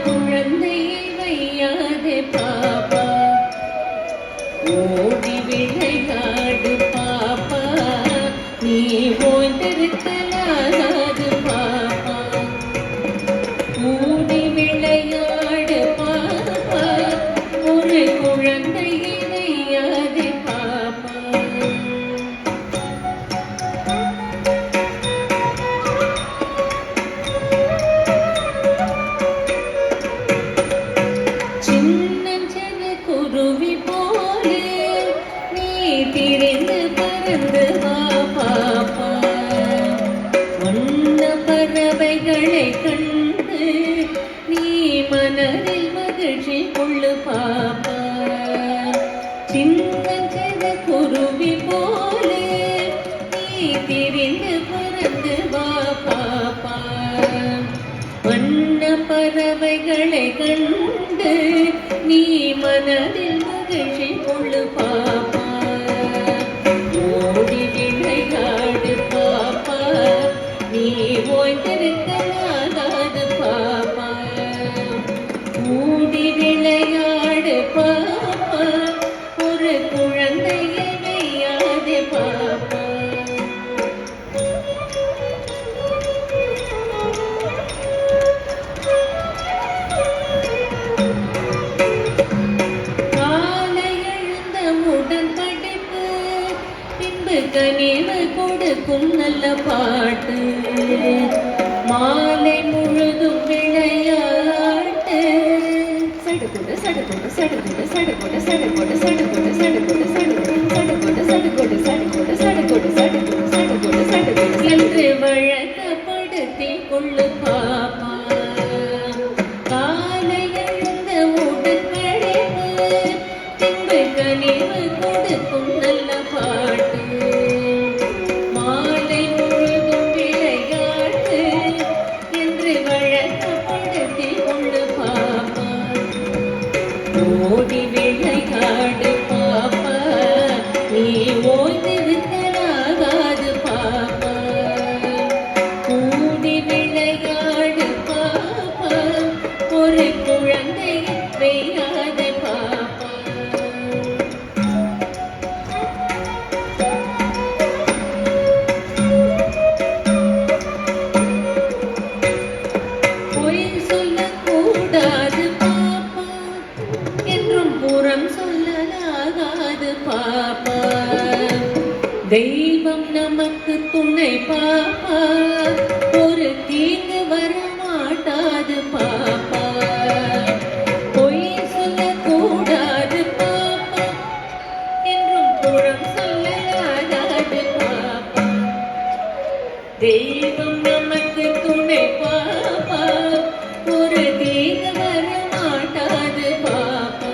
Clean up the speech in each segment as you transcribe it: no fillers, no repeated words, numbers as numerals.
குழந்தையை வையாதே பாப்பா, ஓடி விளையாடு பாப்பா, நீ ஓய்ந்திருக்கலாகாது பாப்பா, ஓடி விளையாடு பாப்பா, ஒரு குழந்தையை வையாதே பாப்பா. சின்னஞ்சன குருவி போலே நீ திரிந்து பறந்து வா பாப்பா, வண்ண பறவைகளை கண்டு நீ மனதில் மகிழ்ச்சி கொள்ளு பாப்பா. சின்னஞ்சன குருவி போலே நீ திரிந்து பறந்து வா பாப்பா, வண்ண பறவைகளை கண்டு நீ மனதில் மகிழ்ச்சி கொள்ளு பாப்பா. ஓடி விளையாடு பாப்பா, நீ ஓய்ந்திருக்கலாகாது பாப்பா, ஓடி விளையாடு பாப்பா, ஒரு குழந்தையை வையாதே பாப்பா. கனிவு கொடுக்கும் நல்ல பாட்டு, மாலை முழுதும் விளையாட்டு. சடுகுடு சடுகுடு சடுகுடு சடுகுடு சடுகுடு சடுகுடு சடுகுடு சடுகுடு சடுகுடு சடுகுடு சடுகுடு சடுகுடு சடுகுடு சடுகுடு சடுகுடு என்று வழக்கப்படுத்தி கொள்ளு பாப்பா. காலை எழுந்த உடன் கழிவு பின்பு கனிவு கொடுக்கும் நல்ல பாட்டு, ஓடி விளையாடு பாப்பா, நீ ஓய்ந்திருக்கலாகாது பாப்பா, ஓடி விளையாடு பாப்பா, ஒரு குழந்தையை வையாதே பாப்பா. பொய் சொல்லக்கூடாது பாப்பா, என்றும் புறம் சொல்லலாகாது பாப்பா, தெய்வம் நமக்கு துணை பாப்பா, ஒரு தீங்கு வர மாட்டாது பாப்பா. பொய் சொல்லக்கூடாது பாப்பா, என்றும் புறம் சொல்லலாகாது பாப்பா, தெய்வம் நமக்கு துணை பாப்பா, ஒரு தீங்கு வர மாட்டாது பாப்பா.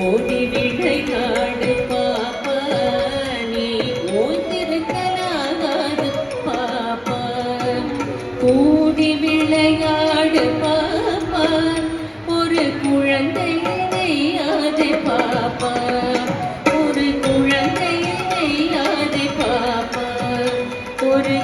ஓடி விளையாடு பாப்பா, நீ ஓய்ந்திருக்கலாகாது பாப்பா, ஓடி விளையாடு பாப்பா, ஒரு குழந்தையை வையாதே பாப்பா, ஒரு குழந்தையை வையாதே பாப்பா, ஒரு